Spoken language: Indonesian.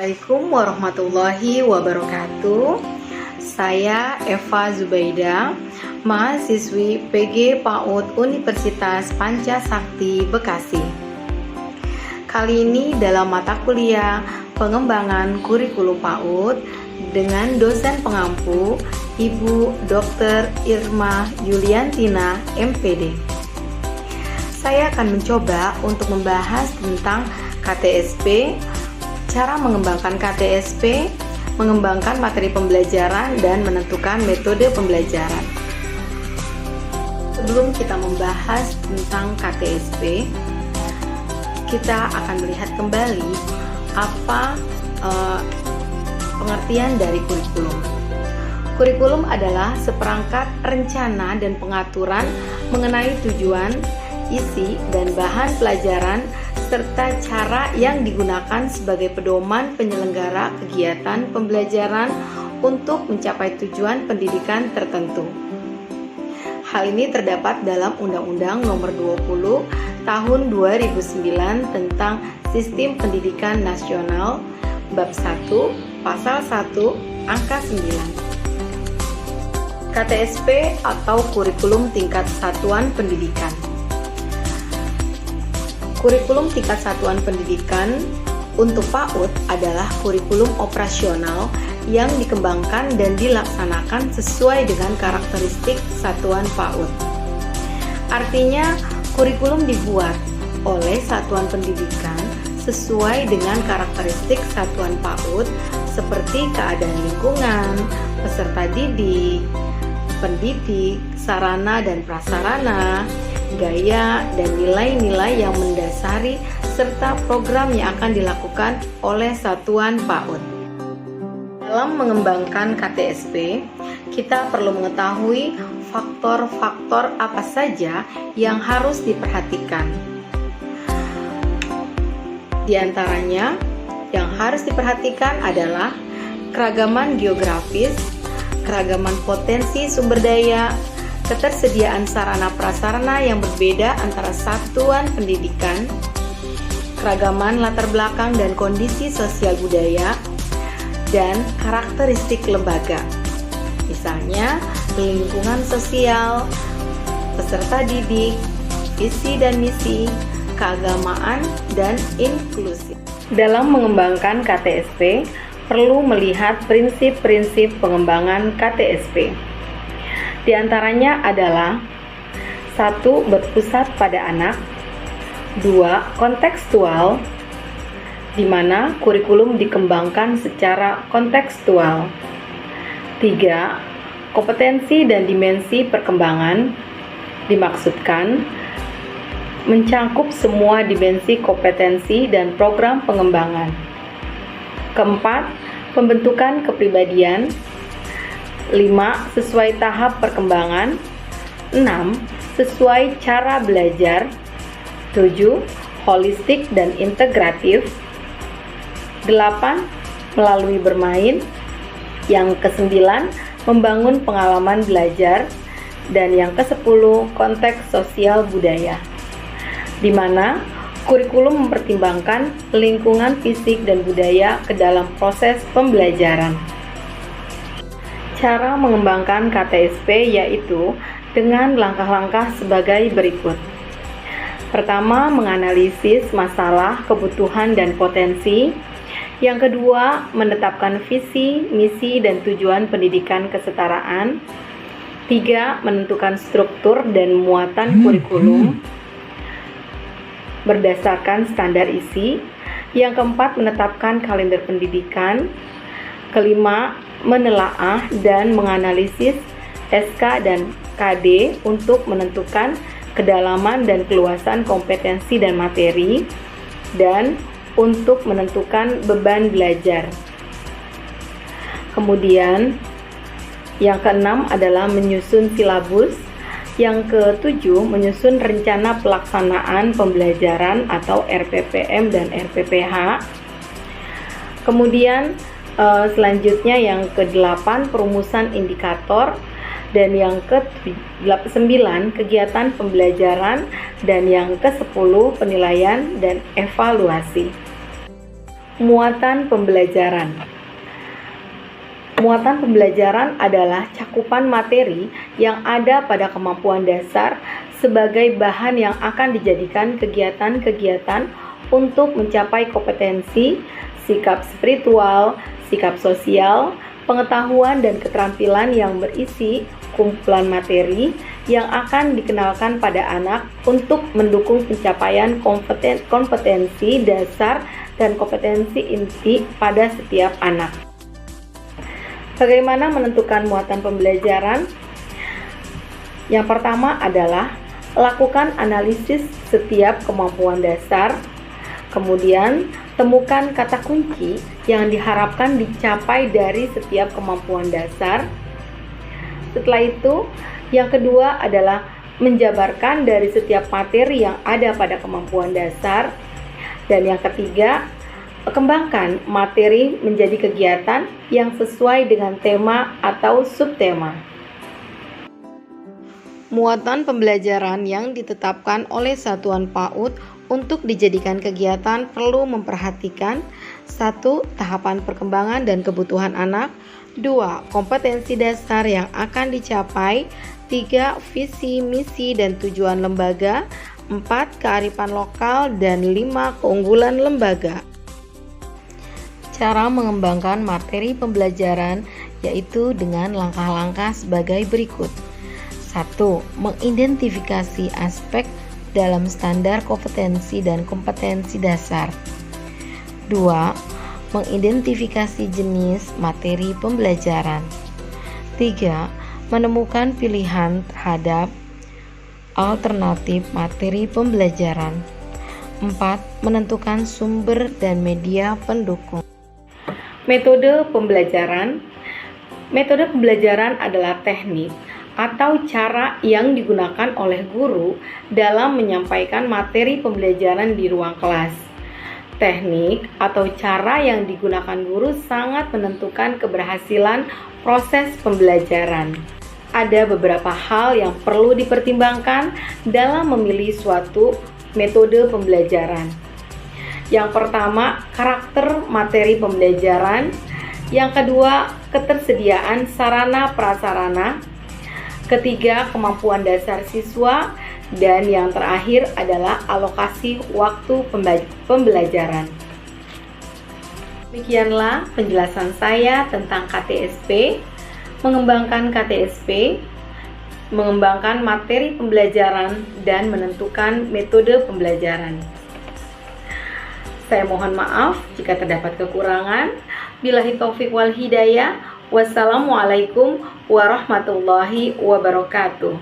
Assalamualaikum warahmatullahi wabarakatuh. Saya Eva Zubaida, mahasiswi PG PAUD Universitas Pancasakti Bekasi. Kali ini dalam mata kuliah pengembangan kurikulum PAUD dengan dosen pengampu Ibu Dr. Irma Yuliantina MPD. Saya akan mencoba untuk membahas tentang KTSP, cara mengembangkan KTSP, mengembangkan materi pembelajaran, dan menentukan metode pembelajaran. Sebelum kita membahas tentang KTSP, kita akan melihat kembali apa pengertian dari kurikulum. Kurikulum adalah seperangkat rencana dan pengaturan mengenai tujuan, isi, dan bahan pelajaran serta cara yang digunakan sebagai pedoman penyelenggara kegiatan pembelajaran untuk mencapai tujuan pendidikan tertentu. Hal ini terdapat dalam Undang-Undang Nomor 20 Tahun 2009 tentang Sistem Pendidikan Nasional Bab 1 Pasal 1 Angka 9. KTSP atau Kurikulum Tingkat Satuan Pendidikan. Kurikulum tingkat satuan pendidikan untuk PAUD adalah kurikulum operasional yang dikembangkan dan dilaksanakan sesuai dengan karakteristik satuan PAUD. Artinya, kurikulum dibuat oleh satuan pendidikan sesuai dengan karakteristik satuan PAUD seperti keadaan lingkungan, peserta didik, pendidik, sarana dan prasarana, gaya dan nilai-nilai yang mendasari serta program yang akan dilakukan oleh satuan PAUD. Dalam mengembangkan KTSP, kita perlu mengetahui faktor-faktor apa saja yang harus diperhatikan. Di antaranya, yang harus diperhatikan adalah keragaman geografis, keragaman potensi sumber daya, ketersediaan sarana prasarana yang berbeda antara satuan pendidikan, keragaman latar belakang dan kondisi sosial budaya, dan karakteristik lembaga. Misalnya, lingkungan sosial, peserta didik, visi dan misi, keagamaan, dan inklusi. Dalam mengembangkan KTSP, perlu melihat prinsip-prinsip pengembangan KTSP. Di antaranya adalah 1. Berpusat pada anak. 2. Kontekstual, di mana kurikulum dikembangkan secara kontekstual. 3. Kompetensi dan dimensi perkembangan, dimaksudkan mencakup semua dimensi kompetensi dan program pengembangan. 4. Pembentukan kepribadian. 5. Sesuai tahap perkembangan. 6. Sesuai cara belajar. 7. Holistik dan integratif. 8. Melalui bermain. Yang ke-9. Membangun pengalaman belajar. Dan yang ke-10. Konteks sosial budaya, di mana kurikulum mempertimbangkan lingkungan fisik dan budaya ke dalam proses pembelajaran. Cara mengembangkan KTSP yaitu dengan langkah-langkah sebagai berikut. Pertama, menganalisis masalah, kebutuhan, dan potensi. Yang kedua, menetapkan visi, misi, dan tujuan pendidikan kesetaraan. 3. Menentukan struktur dan muatan kurikulum berdasarkan standar isi. Yang keempat, menetapkan kalender pendidikan. Kelima, menelaah dan menganalisis SK dan KD untuk menentukan kedalaman dan keluasan kompetensi dan materi, dan untuk menentukan beban belajar. Kemudian, yang keenam adalah menyusun silabus. Yang ketujuh, menyusun rencana pelaksanaan pembelajaran atau RPPM dan RPPH. Kemudian selanjutnya yang ke-8, perumusan indikator. Dan yang ke-9, kegiatan pembelajaran. Dan yang ke-10, penilaian dan evaluasi. Muatan pembelajaran. Muatan pembelajaran adalah cakupan materi yang ada pada kemampuan dasar sebagai bahan yang akan dijadikan kegiatan-kegiatan untuk mencapai kompetensi, sikap spiritual, sikap sosial, pengetahuan dan keterampilan yang berisi kumpulan materi yang akan dikenalkan pada anak untuk mendukung pencapaian kompetensi dasar dan kompetensi inti pada setiap anak. Bagaimana menentukan muatan pembelajaran? Yang pertama adalah lakukan analisis setiap kemampuan dasar. Kemudian, temukan kata kunci yang diharapkan dicapai dari setiap kemampuan dasar. Setelah itu, yang kedua adalah menjabarkan dari setiap materi yang ada pada kemampuan dasar. Dan yang ketiga, kembangkan materi menjadi kegiatan yang sesuai dengan tema atau subtema. Muatan pembelajaran yang ditetapkan oleh satuan PAUD untuk dijadikan kegiatan perlu memperhatikan 1. Tahapan perkembangan dan kebutuhan anak, 2. Kompetensi dasar yang akan dicapai, 3. Visi, misi, dan tujuan lembaga, 4. Kearifan lokal, dan 5. Keunggulan lembaga. Cara mengembangkan materi pembelajaran yaitu dengan langkah-langkah sebagai berikut. 1. Mengidentifikasi aspek dalam standar kompetensi dan kompetensi dasar. 2. Mengidentifikasi jenis materi pembelajaran. 3. Menemukan pilihan terhadap alternatif materi pembelajaran. 4. Menentukan sumber dan media pendukung. Metode pembelajaran. Metode pembelajaran adalah teknik atau cara yang digunakan oleh guru dalam menyampaikan materi pembelajaran di ruang kelas. Teknik atau cara yang digunakan guru sangat menentukan keberhasilan proses pembelajaran. Ada beberapa hal yang perlu dipertimbangkan dalam memilih suatu metode pembelajaran. Yang pertama, karakter materi pembelajaran. Yang kedua, ketersediaan sarana prasarana. Ketiga, kemampuan dasar siswa. Dan yang terakhir adalah alokasi waktu pembelajaran. Demikianlah penjelasan saya tentang KTSP, mengembangkan KTSP, mengembangkan materi pembelajaran, dan menentukan metode pembelajaran. Saya mohon maaf jika terdapat kekurangan. Billahi taufik wal hidayah. Wassalamualaikum warahmatullahi wabarakatuh.